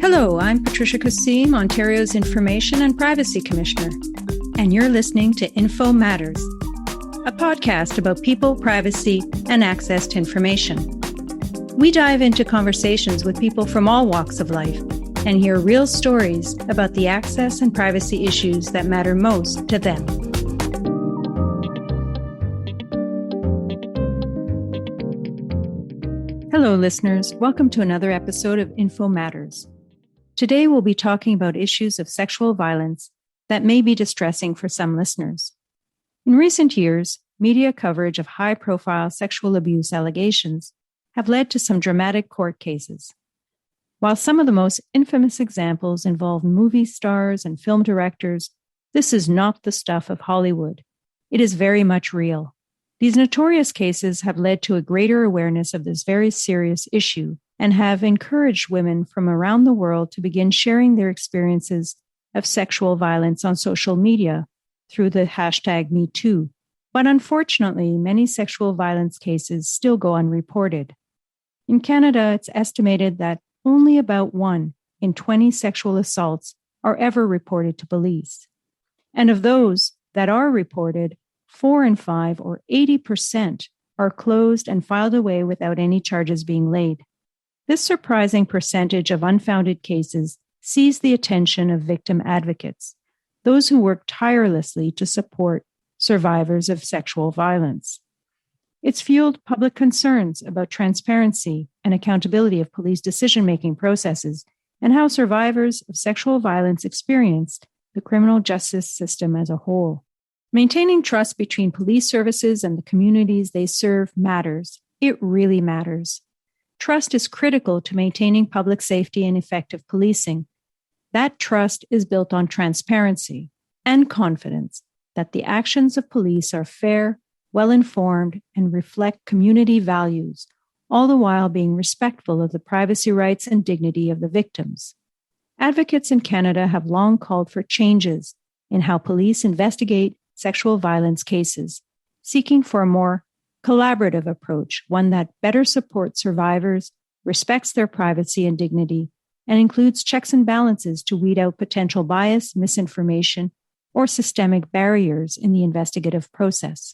Hello, I'm Patricia Kassim, Ontario's Information and Privacy Commissioner, and you're listening to Info Matters, a podcast about people, privacy, and access to information. We dive into conversations with people from all walks of life and hear real stories about the access and privacy issues that matter most to them. Hello, listeners. Welcome to another episode of Info Matters. Today, we'll be talking about issues of sexual violence that may be distressing for some listeners. In recent years, media coverage of high-profile sexual abuse allegations have led to some dramatic court cases. While some of the most infamous examples involve movie stars and film directors, this is not the stuff of Hollywood. It is very much real. These notorious cases have led to a greater awareness of this very serious issue and have encouraged women from around the world to begin sharing their experiences of sexual violence on social media through the hashtag #MeToo. But unfortunately, many sexual violence cases still go unreported. In Canada, it's estimated that only about 1 in 20 sexual assaults are ever reported to police. And of those that are reported, 4 in 5, or 80%, are closed and filed away without any charges being laid. This surprising percentage of unfounded cases sees the attention of victim advocates, those who work tirelessly to support survivors of sexual violence. It's fueled public concerns about transparency and accountability of police decision-making processes and how survivors of sexual violence experience the criminal justice system as a whole. Maintaining trust between police services and the communities they serve matters. It really matters. Trust is critical to maintaining public safety and effective policing. That trust is built on transparency and confidence that the actions of police are fair, well-informed, and reflect community values, all the while being respectful of the privacy rights and dignity of the victims. Advocates in Canada have long called for changes in how police investigate sexual violence cases, seeking for a more collaborative approach, one that better supports survivors, respects their privacy and dignity, and includes checks and balances to weed out potential bias, misinformation, or systemic barriers in the investigative process.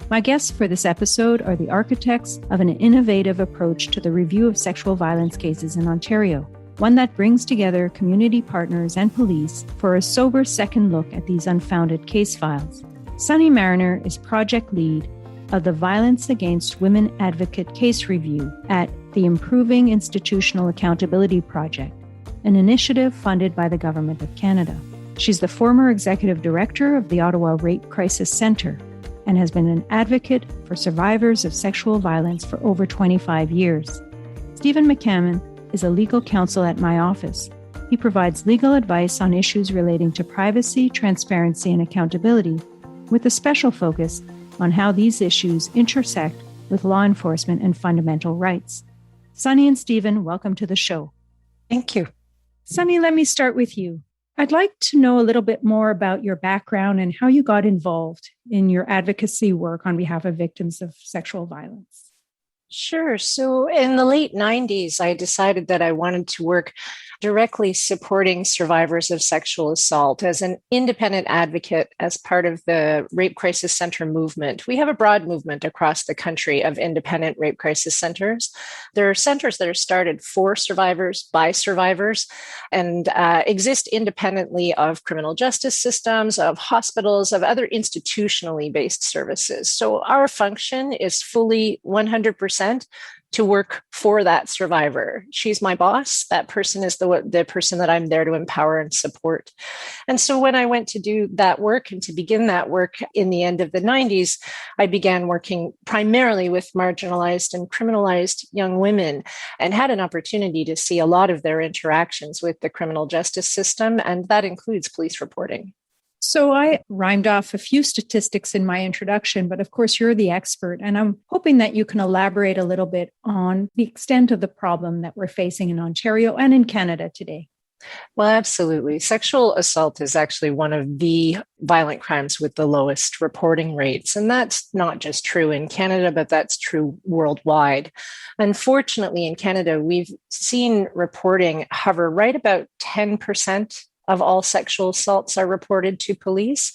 My guests for this episode are the architects of an innovative approach to the review of sexual violence cases in Ontario, one that brings together community partners and police for a sober second look at these unfounded case files. Sunny Marriner is project lead of the Violence Against Women Advocate Case Review at the Improving Institutional Accountability Project, an initiative funded by the Government of Canada. She's the former executive director of the Ottawa Rape Crisis Centre and has been an advocate for survivors of sexual violence for over 25 years. Stephen McCammon is a legal counsel at my office. He provides legal advice on issues relating to privacy, transparency, and accountability, with a special focus on how these issues intersect with law enforcement and fundamental rights. Sunny and Stephen, welcome to the show. Thank you. Sunny, let me start with you. I'd like to know a little bit more about your background and how you got involved in your advocacy work on behalf of victims of sexual violence. Sure. So in the late 90s, I decided that I wanted to work directly supporting survivors of sexual assault as an independent advocate as part of the Rape Crisis Center movement. We have a broad movement across the country of independent rape crisis centers. There are centers that are started for survivors, by survivors, and exist independently of criminal justice systems, of hospitals, of other institutionally based services. So our function is fully 100% to work for that survivor. She's my boss. That person is the person that I'm there to empower and support. And so when I went to do that work and to begin that work in the end of the 90s, I began working primarily with marginalized and criminalized young women and had an opportunity to see a lot of their interactions with the criminal justice system, and that includes police reporting. So I rhymed off a few statistics in my introduction, but of course you're the expert, and I'm hoping that you can elaborate a little bit on the extent of the problem that we're facing in Ontario and in Canada today. Well, absolutely. Sexual assault is actually one of the violent crimes with the lowest reporting rates. And that's not just true in Canada, but that's true worldwide. Unfortunately, in Canada, we've seen reporting hover right about 10% of all sexual assaults are reported to police.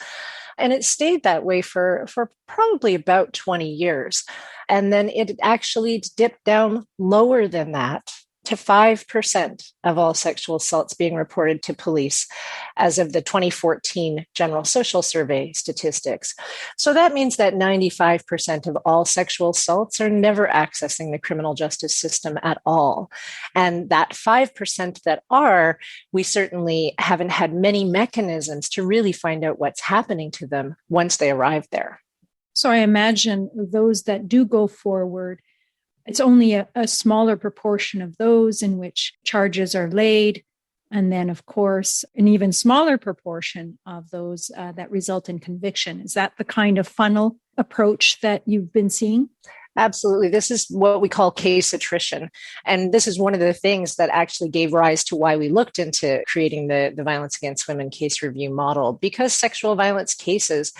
And it stayed that way for probably about 20 years. And then it actually dipped down lower than that to 5% of all sexual assaults being reported to police as of the 2014 General Social Survey statistics. So that means that 95% of all sexual assaults are never accessing the criminal justice system at all. And that 5% that are, we certainly haven't had many mechanisms to really find out what's happening to them once they arrive there. So I imagine those that do go forward, it's only a smaller proportion of those in which charges are laid. And then, of course, an even smaller proportion of those that result in conviction. Is that the kind of funnel approach that you've been seeing? Absolutely. This is what we call case attrition. And this is one of the things that actually gave rise to why we looked into creating the Violence Against Women case review model. Because sexual violence cases,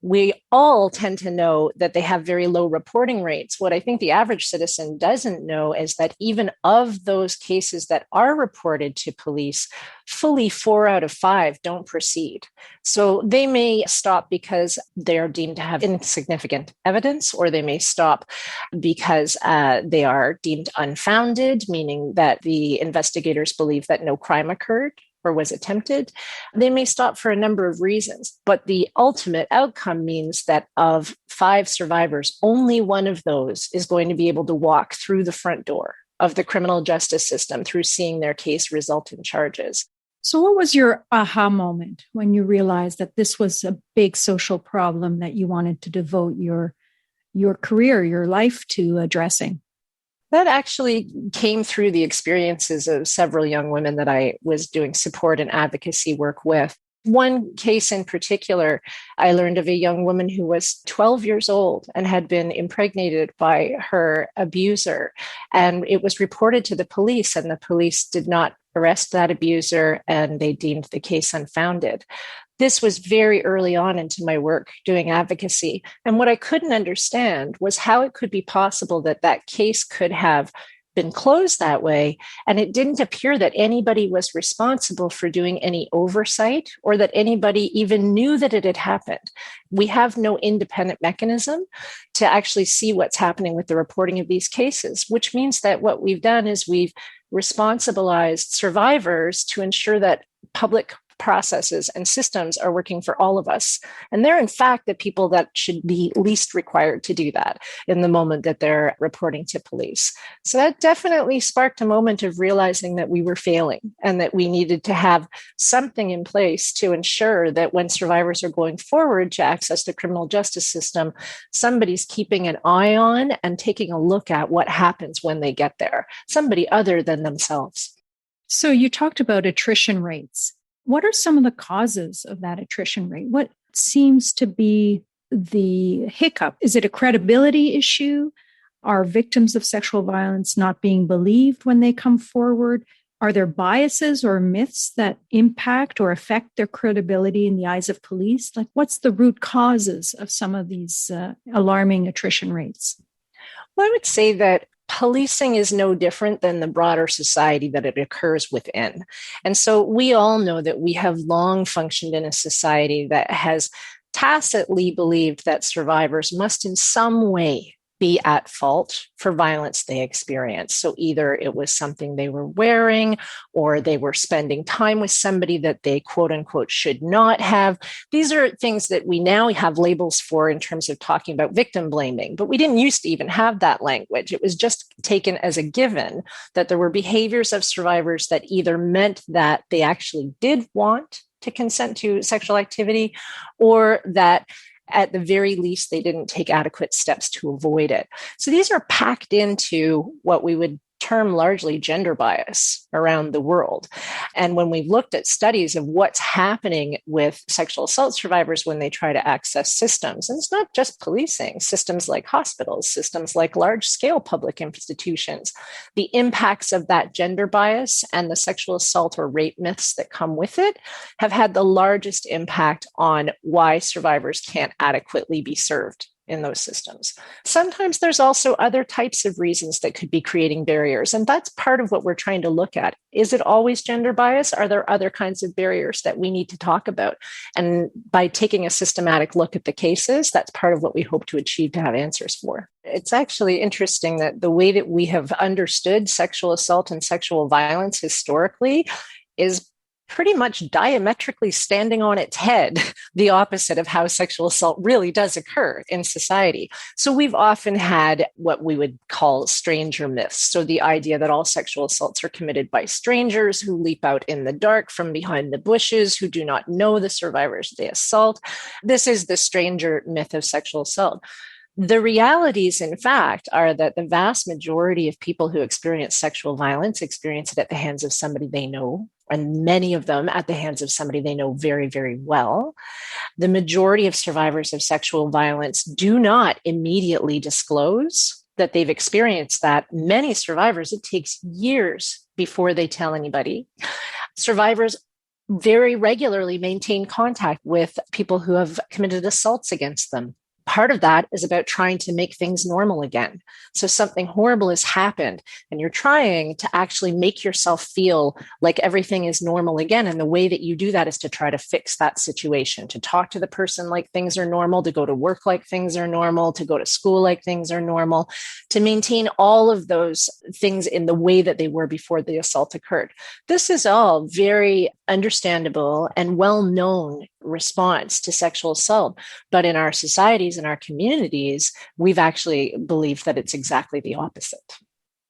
we all tend to know that they have very low reporting rates. What I think the average citizen doesn't know is that even of those cases that are reported to police, fully 4 out of 5 don't proceed. So they may stop because they're deemed to have insignificant evidence, or they may stop because they are deemed unfounded, meaning that the investigators believe that no crime occurred or was attempted. They may stop for a number of reasons, but the ultimate outcome means that of 5 survivors, only one of those is going to be able to walk through the front door of the criminal justice system through seeing their case result in charges. So what was your aha moment when you realized that this was a big social problem that you wanted to devote your career, your life to addressing? That actually came through the experiences of several young women that I was doing support and advocacy work with. One case in particular, I learned of a young woman who was 12 years old and had been impregnated by her abuser. And it was reported to the police, and the police did not arrest that abuser, and they deemed the case unfounded. This was very early on into my work doing advocacy. And what I couldn't understand was how it could be possible that that case could have been closed that way. And it didn't appear that anybody was responsible for doing any oversight, or that anybody even knew that it had happened. We have no independent mechanism to actually see what's happening with the reporting of these cases, which means that what we've done is we've responsibilized survivors to ensure that public processes and systems are working for all of us. And they're, in fact, the people that should be least required to do that in the moment that they're reporting to police. So that definitely sparked a moment of realizing that we were failing and that we needed to have something in place to ensure that when survivors are going forward to access the criminal justice system, somebody's keeping an eye on and taking a look at what happens when they get there, somebody other than themselves. So you talked about attrition rates. What are some of the causes of that attrition rate? What seems to be the hiccup? Is it a credibility issue? Are victims of sexual violence not being believed when they come forward? Are there biases or myths that impact or affect their credibility in the eyes of police? Like, what's the root causes of some of these alarming attrition rates? Well, I would say that policing is no different than the broader society that it occurs within. And so we all know that we have long functioned in a society that has tacitly believed that survivors must in some way be at fault for violence they experience. So either it was something they were wearing, or they were spending time with somebody that they quote unquote should not have. These are things that we now have labels for in terms of talking about victim blaming, but we didn't used to even have that language. It was just taken as a given that there were behaviors of survivors that either meant that they actually did want to consent to sexual activity, or that at the very least, they didn't take adequate steps to avoid it. So these are packed into what we would term largely gender bias around the world. And when we've looked at studies of what's happening with sexual assault survivors when they try to access systems, and it's not just policing, systems like hospitals, systems like large-scale public institutions, the impacts of that gender bias and the sexual assault or rape myths that come with it have had the largest impact on why survivors can't adequately be served in those systems. Sometimes there's also other types of reasons that could be creating barriers. And that's part of what we're trying to look at. Is it always gender bias? Are there other kinds of barriers that we need to talk about? And by taking a systematic look at the cases, that's part of what we hope to achieve to have answers for. It's actually interesting that the way that we have understood sexual assault and sexual violence historically is pretty much diametrically standing on its head, the opposite of how sexual assault really does occur in society. So we've often had what we would call stranger myths. So the idea that all sexual assaults are committed by strangers who leap out in the dark from behind the bushes, who do not know the survivors they assault. This is the stranger myth of sexual assault. The realities, in fact, are that the vast majority of people who experience sexual violence experience it at the hands of somebody they know, and many of them at the hands of somebody they know very, very well. The majority of survivors of sexual violence do not immediately disclose that they've experienced that. Many survivors, it takes years before they tell anybody. Survivors very regularly maintain contact with people who have committed assaults against them. Part of that is about trying to make things normal again. So something horrible has happened and you're trying to actually make yourself feel like everything is normal again. And the way that you do that is to try to fix that situation, to talk to the person like things are normal, to go to work like things are normal, to go to school like things are normal, to maintain all of those things in the way that they were before the assault occurred. This is all very understandable and well-known response to sexual assault. But in our societies and our communities, we've actually believed that it's exactly the opposite.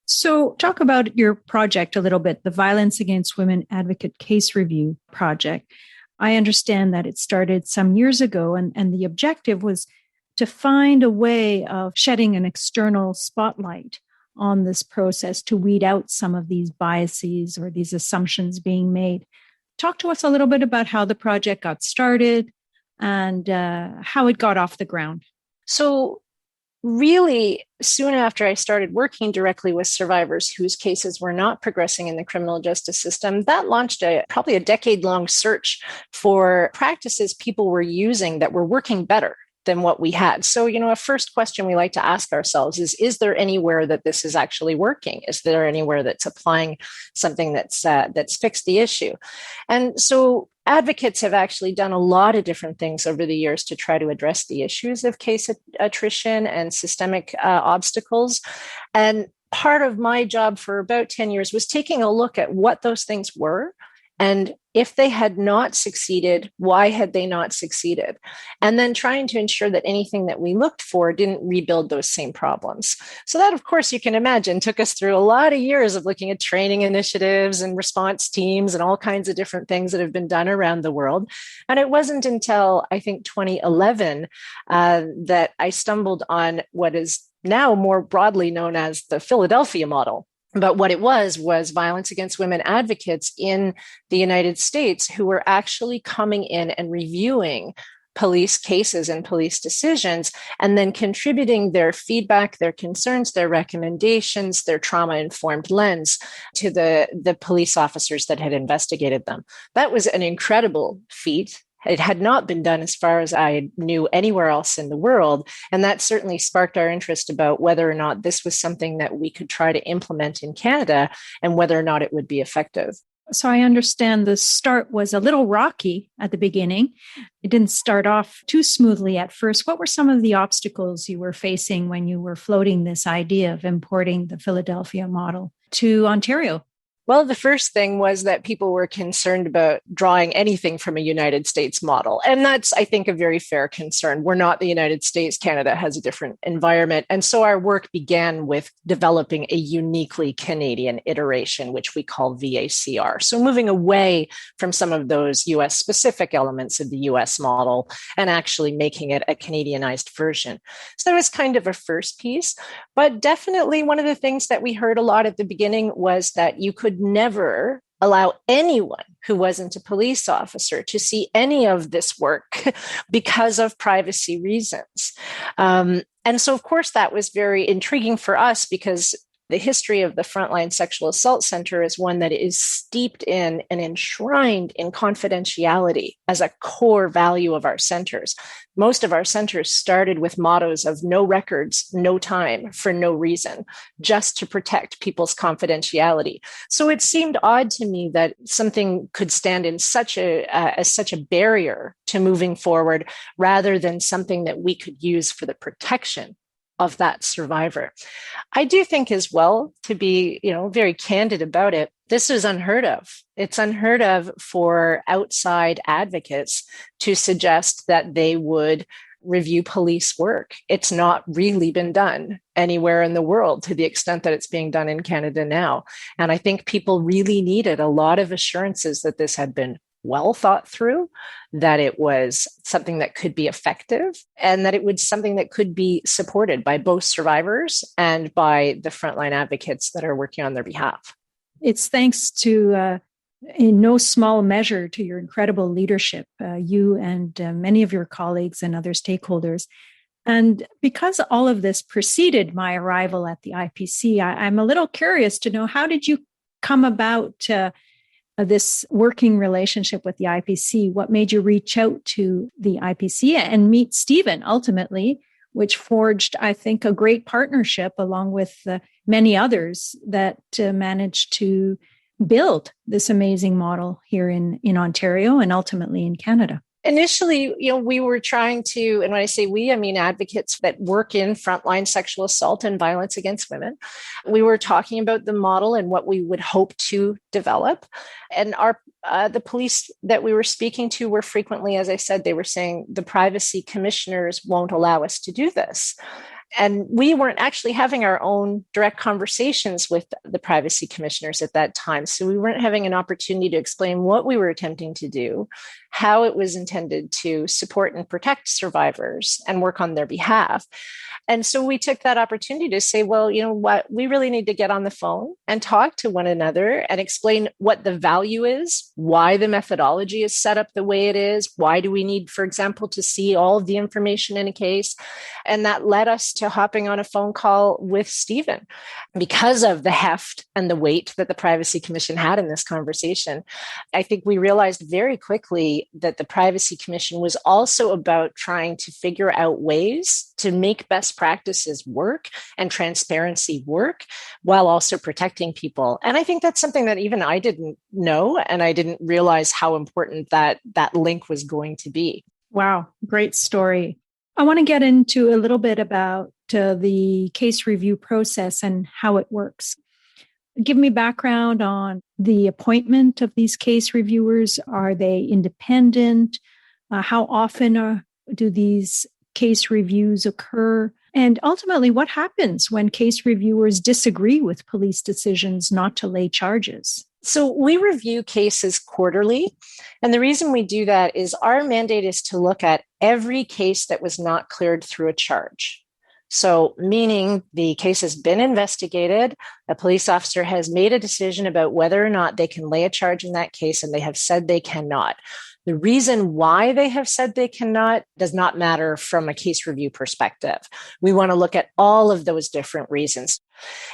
So talk about your project a little bit, the Violence Against Women Advocate Case Review Project. I understand that it started some years ago, and the objective was to find a way of shedding an external spotlight on this process to weed out some of these biases or these assumptions being made. Talk to us a little bit about how the project got started and how it got off the ground. So really, soon after I started working directly with survivors whose cases were not progressing in the criminal justice system, that launched probably a decade-long search for practices people were using that were working better than what we had. So, a first question we like to ask ourselves is there anywhere that this is actually working? Is there anywhere that's applying something that's fixed the issue? And so advocates have actually done a lot of different things over the years to try to address the issues of case attrition and systemic obstacles. And part of my job for about 10 years was taking a look at what those things were. And if they had not succeeded, why had they not succeeded? And then trying to ensure that anything that we looked for didn't rebuild those same problems. So that, of course, you can imagine, took us through a lot of years of looking at training initiatives and response teams and all kinds of different things that have been done around the world. And it wasn't until, I think, 2011 that I stumbled on what is now more broadly known as the Philadelphia model. But what it was violence against women advocates in the United States who were actually coming in and reviewing police cases and police decisions, and then contributing their feedback, their concerns, their recommendations, their trauma-informed lens to the police officers that had investigated them. That was an incredible feat. It had not been done as far as I knew anywhere else in the world. And that certainly sparked our interest about whether or not this was something that we could try to implement in Canada and whether or not it would be effective. So I understand the start was a little rocky at the beginning. It didn't start off too smoothly at first. What were some of the obstacles you were facing when you were floating this idea of importing the Philadelphia model to Ontario? Well, the first thing was that people were concerned about drawing anything from a United States model. And that's, I think, a very fair concern. We're not the United States. Canada has a different environment. And so our work began with developing a uniquely Canadian iteration, which we call VACR. So moving away from some of those US specific elements of the US model and actually making it a Canadianized version. So that was kind of a first piece. But definitely one of the things that we heard a lot at the beginning was that you could never allow anyone who wasn't a police officer to see any of this work because of privacy reasons. And so, of course, that was very intriguing for us because the history of the Frontline Sexual Assault Center is one that is steeped in and enshrined in confidentiality as a core value of our centers. Most of our centers started with mottos of no records, no time, for no reason, just to protect people's confidentiality. So it seemed odd to me that something could stand in such a barrier to moving forward rather than something that we could use for the protection of that survivor. I do think as well, to be, very candid about it, this is unheard of. It's unheard of for outside advocates to suggest that they would review police work. It's not really been done anywhere in the world to the extent that it's being done in Canada now. And I think people really needed a lot of assurances that this had been well thought through, that it was something that could be effective, and that it was something that could be supported by both survivors and by the frontline advocates that are working on their behalf. It's thanks to, in no small measure, to your incredible leadership, you and many of your colleagues and other stakeholders. And because all of this preceded my arrival at the IPC, I'm a little curious to know, how did you come about this working relationship with the IPC? What made you reach out to the IPC and meet Stephen ultimately, which forged, I think, a great partnership along with many others that managed to build this amazing model here in Ontario and ultimately in Canada? Initially, we were trying to, and when I say we, I mean advocates that work in frontline sexual assault and violence against women. We were talking about the model and what we would hope to develop. And the police that we were speaking to were frequently, as I said, they were saying the privacy commissioners won't allow us to do this. And we weren't actually having our own direct conversations with the privacy commissioners at that time. So we weren't having an opportunity to explain what we were attempting to do, how it was intended to support and protect survivors and work on their behalf. And so we took that opportunity to say, well, you know what, we really need to get on the phone and talk to one another and explain what the value is, why the methodology is set up the way it is, why do we need, for example, to see all of the information in a case. And that led us to hopping on a phone call with Stephen. Because of the heft and the weight that the Privacy Commission had in this conversation, I think we realized very quickly that the Privacy Commission was also about trying to figure out ways to make best practices work and transparency work while also protecting people. And I think that's something that even I didn't know, and I didn't realize how important that link was going to be. Wow, great story. I want to get into a little bit about the case review process and how it works. Give me background on the appointment of these case reviewers. Are they independent? How often do these case reviews occur? And ultimately, what happens when case reviewers disagree with police decisions not to lay charges? So we review cases quarterly. And the reason we do that is our mandate is to look at every case that was not cleared through a charge. So meaning the case has been investigated, a police officer has made a decision about whether or not they can lay a charge in that case, and they have said they cannot. The reason why they have said they cannot does not matter from a case review perspective. We want to look at all of those different reasons.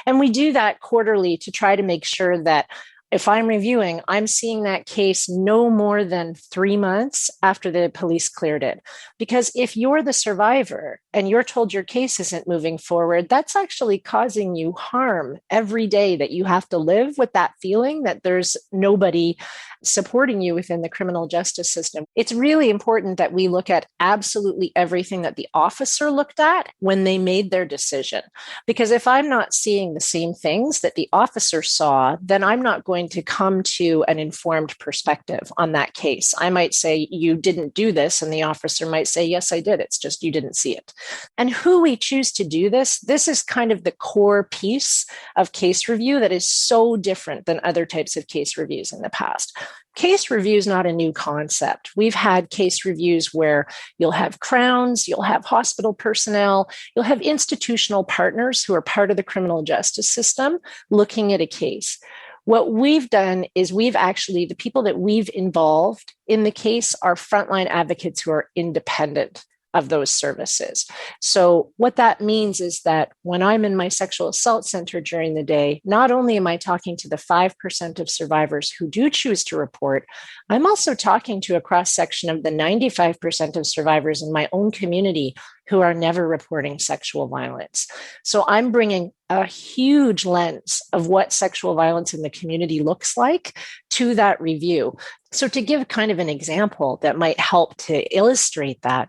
And we do that quarterly to try to make sure that if I'm reviewing, I'm seeing that case no more than 3 months after the police cleared it. Because if you're the survivor and you're told your case isn't moving forward, that's actually causing you harm every day that you have to live with that feeling that there's nobody supporting you within the criminal justice system. It's really important that we look at absolutely everything that the officer looked at when they made their decision. Because if I'm not seeing the same things that the officer saw, then I'm not going to come to an informed perspective on that case. I might say, you didn't do this, and the officer might say, yes, I did. It's just you didn't see it. And who we choose to do this is kind of the core piece of case review that is so different than other types of case reviews in the past. Case review is not a new concept. We've had case reviews where you'll have crowns, you'll have hospital personnel, you'll have institutional partners who are part of the criminal justice system looking at a case. What we've done is the people that we've involved in the case are frontline advocates who are independent of those services. So what that means is that when I'm in my sexual assault center during the day, not only am I talking to the 5% of survivors who do choose to report, I'm also talking to a cross-section of the 95% of survivors in my own community who are never reporting sexual violence. So I'm bringing a huge lens of what sexual violence in the community looks like to that review. So to give kind of an example that might help to illustrate that,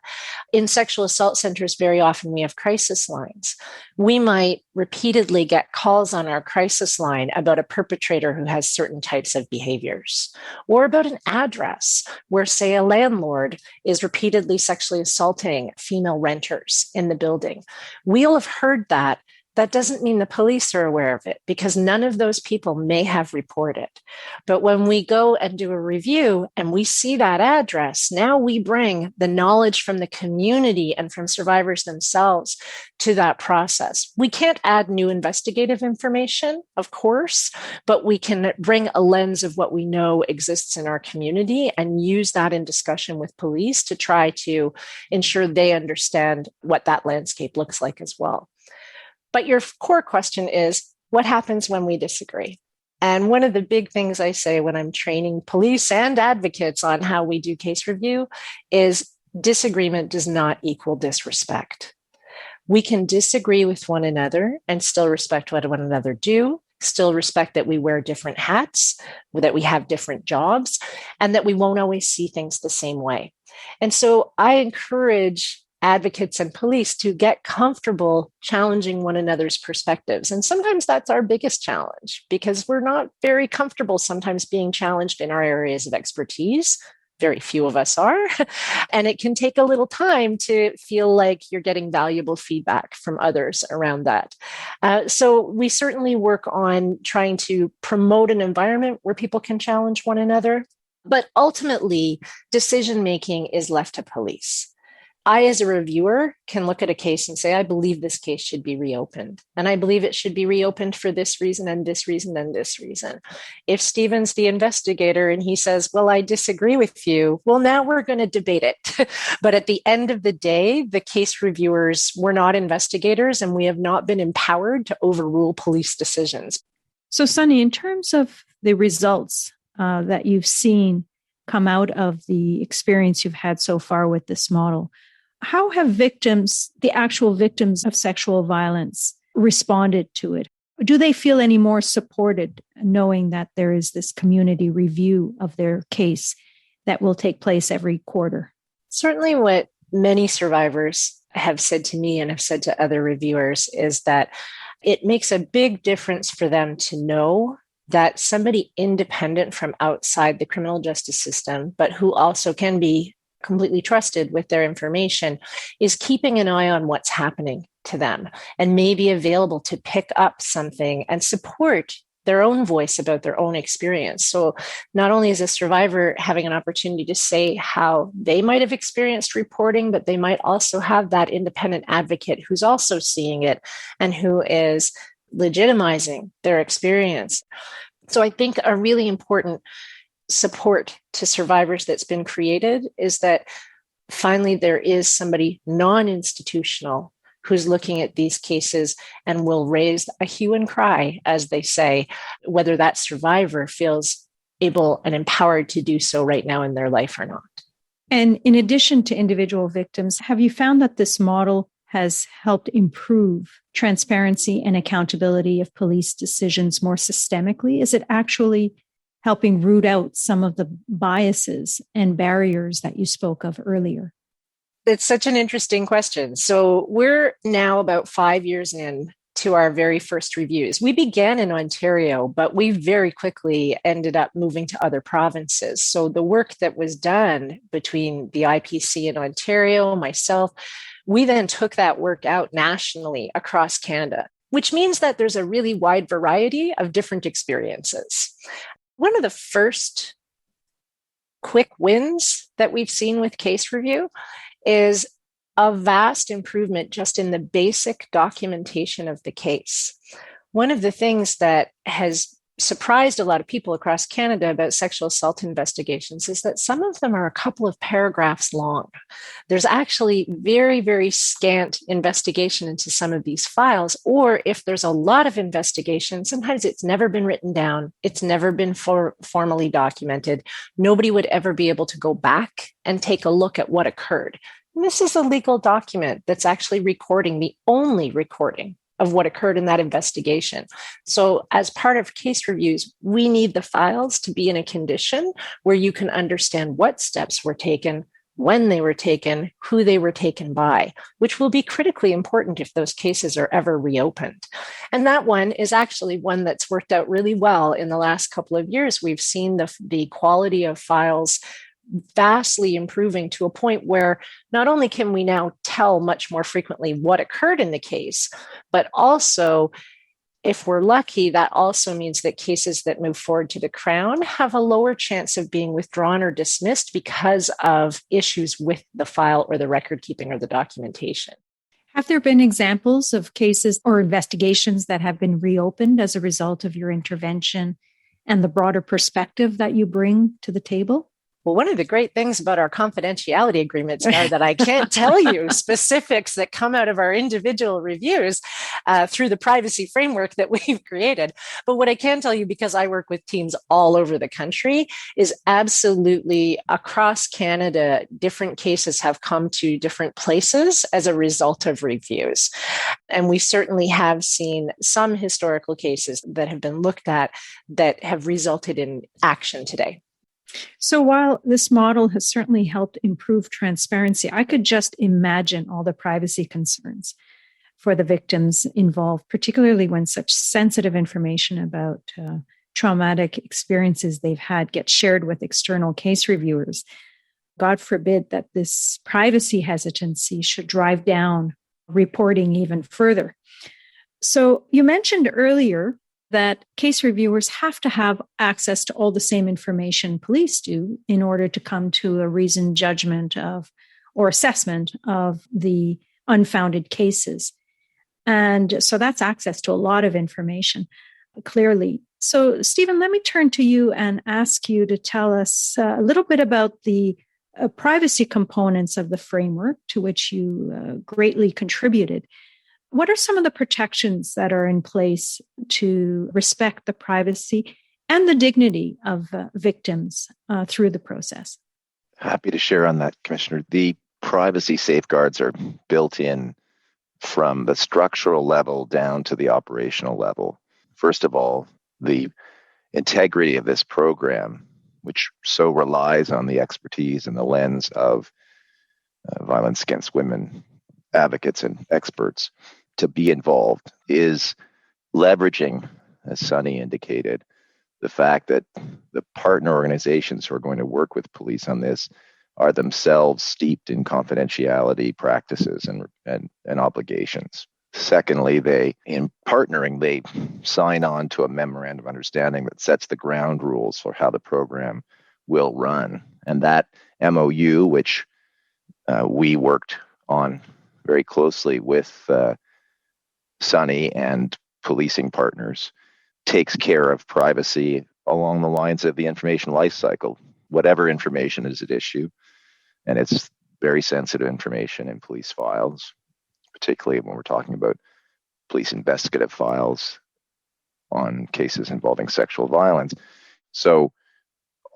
in sexual assault centers, very often we have crisis lines. We might repeatedly get calls on our crisis line about a perpetrator who has certain types of behaviors, or about an address where, say, a landlord is repeatedly sexually assaulting female renters in the building. We'll have heard that. That doesn't mean the police are aware of it, because none of those people may have reported. But when we go and do a review and we see that address, now we bring the knowledge from the community and from survivors themselves to that process. We can't add new investigative information, of course, but we can bring a lens of what we know exists in our community and use that in discussion with police to try to ensure they understand what that landscape looks like as well. But your core question is, what happens when we disagree? And one of the big things I say when I'm training police and advocates on how we do case review is disagreement does not equal disrespect. We can disagree with one another and still respect what one another do, still respect that we wear different hats, that we have different jobs, and that we won't always see things the same way. And so I encourage advocates and police to get comfortable challenging one another's perspectives. And sometimes that's our biggest challenge, because we're not very comfortable sometimes being challenged in our areas of expertise. Very few of us are. And it can take a little time to feel like you're getting valuable feedback from others around that. So we certainly work on trying to promote an environment where people can challenge one another. But ultimately, decision-making is left to police. I, as a reviewer, can look at a case and say, I believe this case should be reopened. And I believe it should be reopened for this reason and this reason and this reason. If Stephen's the investigator and he says, well, I disagree with you, well, now we're going to debate it. But at the end of the day, the case reviewers were not investigators, and we have not been empowered to overrule police decisions. So, Sunny, in terms of the results that you've seen come out of the experience you've had so far with this model, how have victims, the actual victims of sexual violence, responded to it? Do they feel any more supported knowing that there is this community review of their case that will take place every quarter? Certainly what many survivors have said to me and have said to other reviewers is that it makes a big difference for them to know that somebody independent from outside the criminal justice system, but who also can be completely trusted with their information, is keeping an eye on what's happening to them and may be available to pick up something and support their own voice about their own experience. So not only is a survivor having an opportunity to say how they might have experienced reporting, but they might also have that independent advocate who's also seeing it and who is legitimizing their experience. So I think a really important support to survivors that's been created is that finally there is somebody non-institutional who's looking at these cases and will raise a hue and cry, as they say, whether that survivor feels able and empowered to do so right now in their life or not. And in addition to individual victims, have you found that this model has helped improve transparency and accountability of police decisions more systemically? Is it actually helping root out some of the biases and barriers that you spoke of earlier? It's such an interesting question. So we're now about 5 years in to our very first reviews. We began in Ontario, but we very quickly ended up moving to other provinces. So the work that was done between the IPC in Ontario, myself, we then took that work out nationally across Canada, which means that there's a really wide variety of different experiences. One of the first quick wins that we've seen with case review is a vast improvement just in the basic documentation of the case. One of the things that has surprised a lot of people across Canada about sexual assault investigations is that some of them are a couple of paragraphs long. There's actually very, very scant investigation into some of these files, or if there's a lot of investigation, sometimes it's never been written down, it's never been formally documented. Nobody would ever be able to go back and take a look at what occurred. And this is a legal document that's actually recording, the only recording of what occurred in that investigation. So as part of case reviews, we need the files to be in a condition where you can understand what steps were taken, when they were taken, who they were taken by, which will be critically important if those cases are ever reopened. And that one is actually one that's worked out really well in the last couple of years. We've seen the quality of files vastly improving to a point where not only can we now tell much more frequently what occurred in the case, but also, if we're lucky, that also means that cases that move forward to the Crown have a lower chance of being withdrawn or dismissed because of issues with the file or the record keeping or the documentation. Have there been examples of cases or investigations that have been reopened as a result of your intervention and the broader perspective that you bring to the table? Well, one of the great things about our confidentiality agreements are that I can't tell you specifics that come out of our individual reviews through the privacy framework that we've created. But what I can tell you, because I work with teams all over the country, is absolutely across Canada, different cases have come to different places as a result of reviews. And we certainly have seen some historical cases that have been looked at that have resulted in action today. So while this model has certainly helped improve transparency, I could just imagine all the privacy concerns for the victims involved, particularly when such sensitive information about traumatic experiences they've had gets shared with external case reviewers. God forbid that this privacy hesitancy should drive down reporting even further. So you mentioned earlier that case reviewers have to have access to all the same information police do in order to come to a reasoned judgment of or assessment of the unfounded cases. And so that's access to a lot of information, clearly. So, Stephen, let me turn to you and ask you to tell us a little bit about the privacy components of the framework to which you greatly contributed. What are some of the protections that are in place to respect the privacy and the dignity of victims through the process? Happy to share on that, Commissioner. The privacy safeguards are built in from the structural level down to the operational level. First of all, the integrity of this program, which so relies on the expertise and the lens of violence against women advocates and experts to be involved, is leveraging, as Sunny indicated, the fact that the partner organizations who are going to work with police on this are themselves steeped in confidentiality practices and obligations. Secondly, in partnering, they sign on to a memorandum of understanding that sets the ground rules for how the program will run. And that MOU, which we worked on very closely with Sunny and policing partners, takes care of privacy along the lines of the information lifecycle. Whatever information is at issue, and it's very sensitive information in police files, particularly when we're talking about police investigative files on cases involving sexual violence. So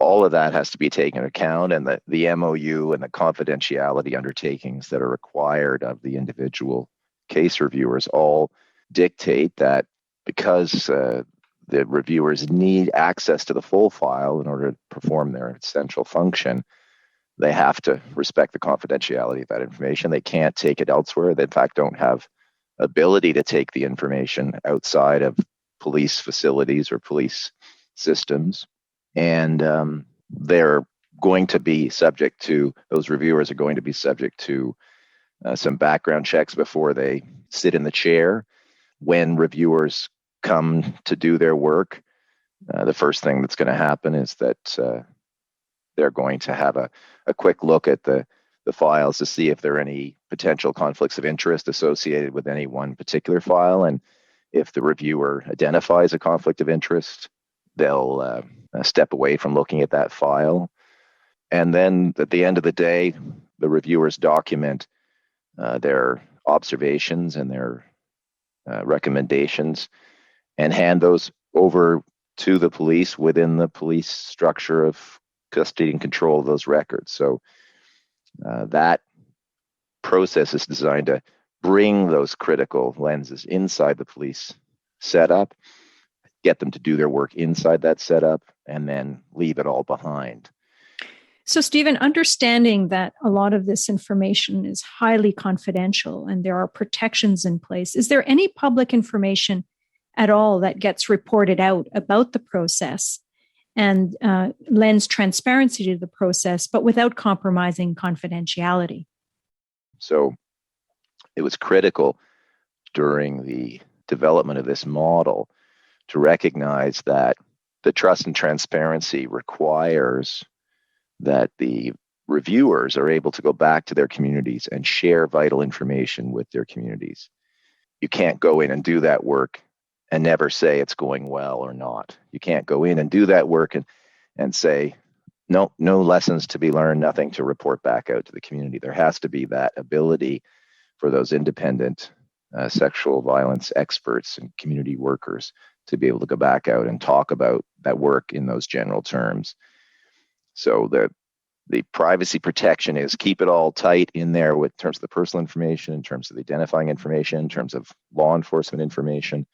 all of that has to be taken into account, and the MOU and the confidentiality undertakings that are required of the individual case reviewers all dictate that because the reviewers need access to the full file in order to perform their essential function, they have to respect the confidentiality of that information. They can't take it elsewhere. They, in fact, don't have ability to take the information outside of police facilities or police systems. And they're going to be subject to, those reviewers are going to be subject to some background checks before they sit in the chair. When reviewers come to do their work, the first thing that's going to happen is that they're going to have a quick look at the files to see if there are any potential conflicts of interest associated with any one particular file. And if the reviewer identifies a conflict of interest, they'll step away from looking at that file. And then at the end of the day, the reviewers document their observations and their recommendations and hand those over to the police within the police structure of custody and control of those records. So that process is designed to bring those critical lenses inside the police setup, get them to do their work inside that setup, and then leave it all behind. So, Stephen, understanding that a lot of this information is highly confidential and there are protections in place, is there any public information at all that gets reported out about the process and lends transparency to the process, but without compromising confidentiality? So it was critical during the development of this model to recognize that the trust and transparency requires that the reviewers are able to go back to their communities and share vital information with their communities. You can't go in and do that work and never say it's going well or not. You can't go in and do that work and say, no lessons to be learned, nothing to report back out to the community. There has to be that ability for those independent sexual violence experts and community workers to be able to go back out and talk about that work in those general terms. So the privacy protection is keep it all tight in there with terms of the personal information, in terms of the identifying information, in terms of law enforcement information,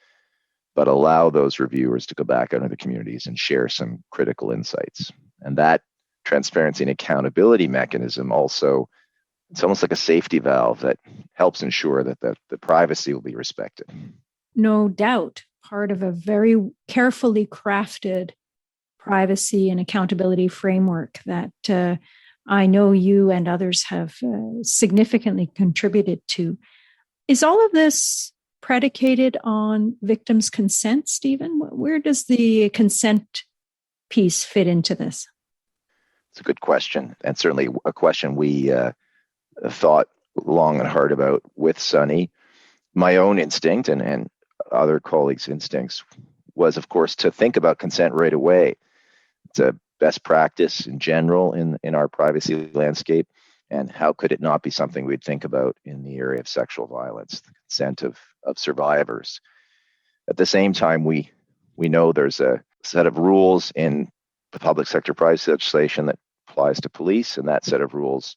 but allow those reviewers to go back out into the communities and share some critical insights. And that transparency and accountability mechanism also, it's almost like a safety valve that helps ensure that the privacy will be respected. No doubt, part of a very carefully crafted privacy and accountability framework that I know you and others have significantly contributed to. Is all of this predicated on victims' consent, Stephen? Where does the consent piece fit into this? It's a good question, and certainly a question we thought long and hard about with Sunny. My own instinct and other colleagues' instincts was, of course, to think about consent right away. It's a best practice in general in our privacy landscape. And how could it not be something we'd think about in the area of sexual violence, the consent of survivors? At the same time, we know there's a set of rules in the public sector privacy legislation that applies to police, and that set of rules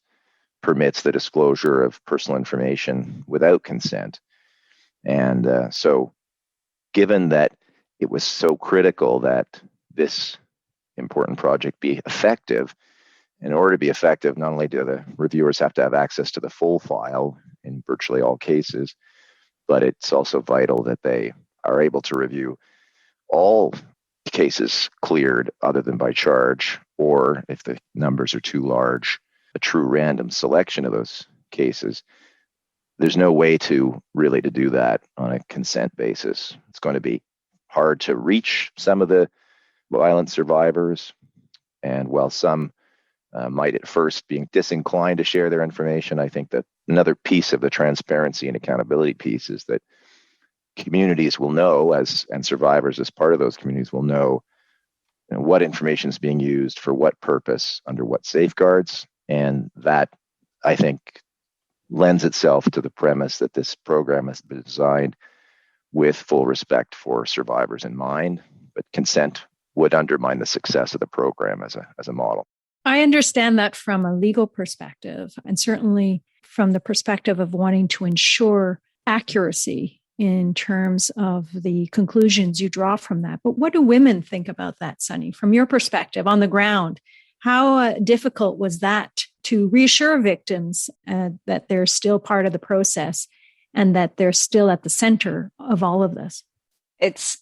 permits the disclosure of personal information without consent. And so given that it was so critical that this important project be effective, in order to be effective, not only do the reviewers have to have access to the full file in virtually all cases, but it's also vital that they are able to review all cases cleared other than by charge, or if the numbers are too large, a true random selection of those cases. There's no way to do that on a consent basis. It's going to be hard to reach some of the violent survivors, and while some might at first be disinclined to share their information, I think that another piece of the transparency and accountability piece is that communities will know, and survivors as part of those communities will know, what information is being used for what purpose, under what safeguards, and that, I think, lends itself to the premise that this program has been designed with full respect for survivors in mind, but consent would undermine the success of the program as a model. I understand that from a legal perspective, and certainly from the perspective of wanting to ensure accuracy in terms of the conclusions you draw from that. But what do women think about that, Sunny, from your perspective on the ground? How difficult was that to reassure victims that they're still part of the process and that they're still at the center of all of this? It's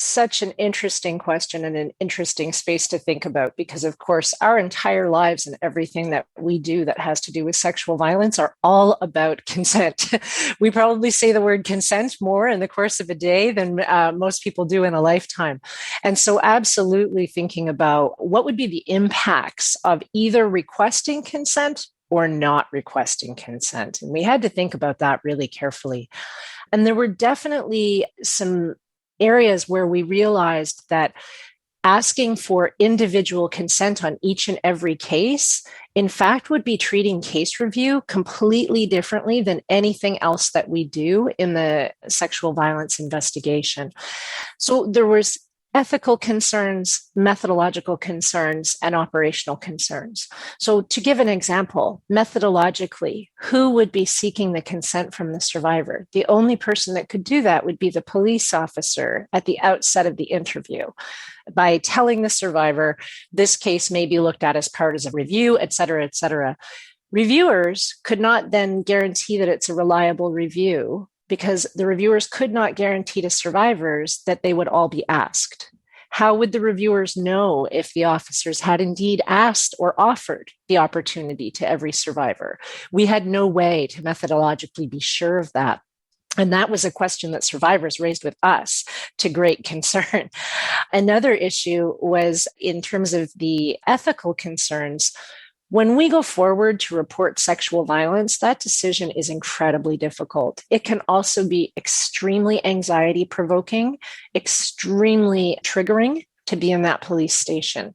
such an interesting question and an interesting space to think about because, of course, our entire lives and everything that we do that has to do with sexual violence are all about consent. We probably say the word consent more in the course of a day than most people do in a lifetime. And so absolutely thinking about what would be the impacts of either requesting consent or not requesting consent. And we had to think about that really carefully. And there were definitely some areas where we realized that asking for individual consent on each and every case, in fact, would be treating case review completely differently than anything else that we do in the sexual violence investigation. So there was ethical concerns, methodological concerns, and operational concerns. So to give an example, methodologically, who would be seeking the consent from the survivor? The only person that could do that would be the police officer at the outset of the interview. By telling the survivor, this case may be looked at as part of a review, et cetera, et cetera. Reviewers could not then guarantee that it's a reliable review because the reviewers could not guarantee to survivors that they would all be asked. How would the reviewers know if the officers had indeed asked or offered the opportunity to every survivor? We had no way to methodologically be sure of that. And that was a question that survivors raised with us to great concern. Another issue was in terms of the ethical concerns. When we go forward to report sexual violence, that decision is incredibly difficult. It can also be extremely anxiety provoking, extremely triggering to be in that police station.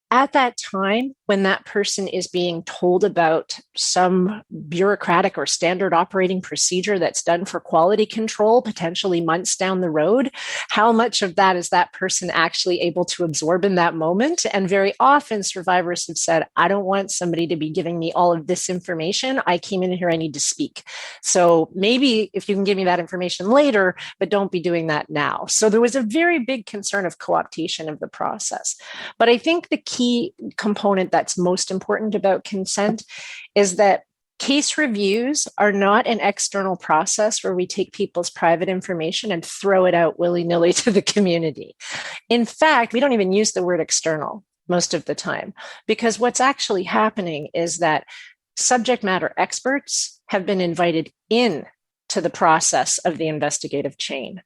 At that time, when that person is being told about some bureaucratic or standard operating procedure that's done for quality control, potentially months down the road, how much of that is that person actually able to absorb in that moment? And very often survivors have said, I don't want somebody to be giving me all of this information. I came in here, I need to speak. So maybe if you can give me that information later, but don't be doing that now. So there was a very big concern of co-optation of the process. But I think the key component that's most important about consent is that case reviews are not an external process where we take people's private information and throw it out willy-nilly to the community. In fact, we don't even use the word external most of the time, because what's actually happening is that subject matter experts have been invited in to the process of the investigative chain.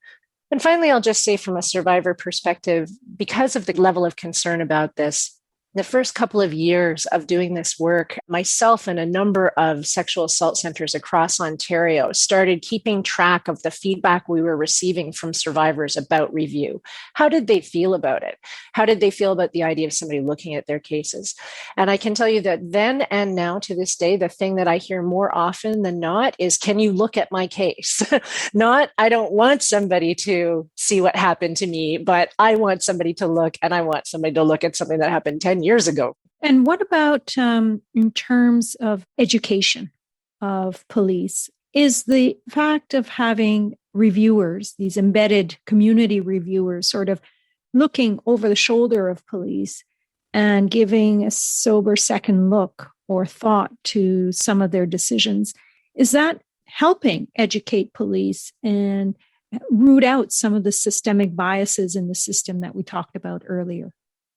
And finally, I'll just say from a survivor perspective, because of the level of concern about this, the first couple of years of doing this work, myself and a number of sexual assault centers across Ontario started keeping track of the feedback we were receiving from survivors about review. How did they feel about it? How did they feel about the idea of somebody looking at their cases? And I can tell you that then and now to this day, the thing that I hear more often than not is, can you look at my case? Not, I don't want somebody to see what happened to me, but I want somebody to look, and I want somebody to look at something that happened 10 years ago. And what about in terms of education of police? Is the fact of having reviewers, these embedded community reviewers, sort of looking over the shoulder of police and giving a sober second look or thought to some of their decisions, is that helping educate police and root out some of the systemic biases in the system that we talked about earlier?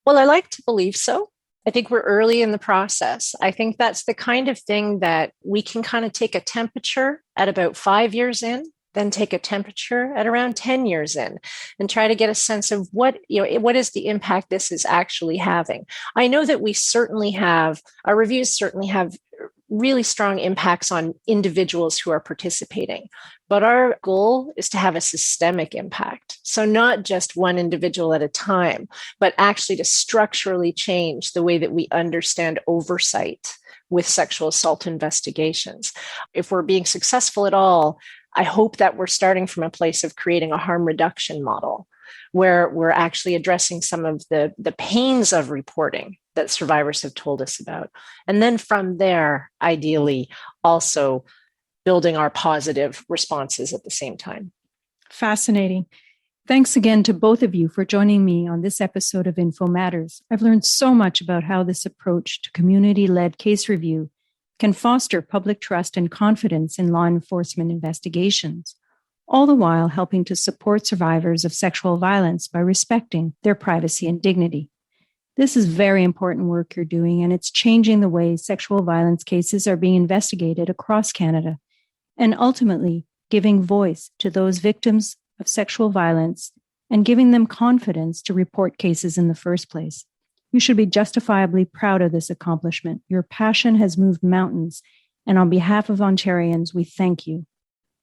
Well, I like to believe so. I think we're early in the process. I think that's the kind of thing that we can kind of take a temperature at about 5 years in, then take a temperature at around 10 years in, and try to get a sense of what is the impact this is actually having. I know that our reviews certainly have really strong impacts on individuals who are participating. But our goal is to have a systemic impact. So not just one individual at a time, but actually to structurally change the way that we understand oversight with sexual assault investigations. If we're being successful at all, I hope that we're starting from a place of creating a harm reduction model where we're actually addressing some of the pains of reporting that survivors have told us about. And then from there, ideally, also building our positive responses at the same time. Fascinating. Thanks again to both of you for joining me on this episode of Info Matters. I've learned so much about how this approach to community-led case review can foster public trust and confidence in law enforcement investigations, all the while helping to support survivors of sexual violence by respecting their privacy and dignity. This is very important work you're doing, and it's changing the way sexual violence cases are being investigated across Canada, and ultimately giving voice to those victims of sexual violence and giving them confidence to report cases in the first place. You should be justifiably proud of this accomplishment. Your passion has moved mountains, and on behalf of Ontarians, we thank you.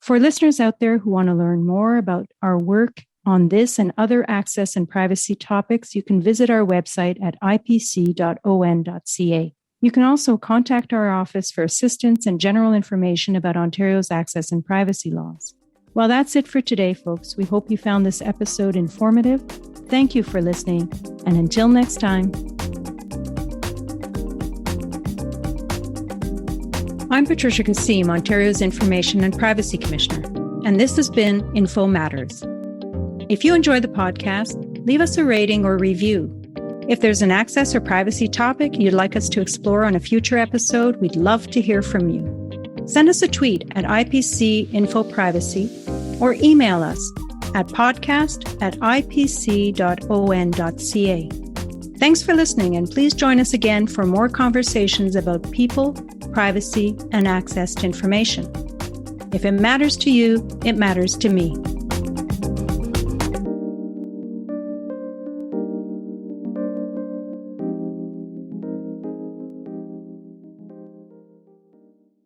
For listeners out there who want to learn more about our work on this and other access and privacy topics, you can visit our website at ipc.on.ca. You can also contact our office for assistance and general information about Ontario's access and privacy laws. Well, that's it for today, folks. We hope you found this episode informative. Thank you for listening, and until next time. I'm Patricia Kassim, Ontario's Information and Privacy Commissioner, and this has been Info Matters. If you enjoy the podcast, leave us a rating or review. If there's an access or privacy topic you'd like us to explore on a future episode, we'd love to hear from you. Send us a tweet at IPC Info Privacy or email us at podcast@ipc.on.ca. Thanks for listening, and please join us again for more conversations about people, privacy, and access to information. If it matters to you, it matters to me.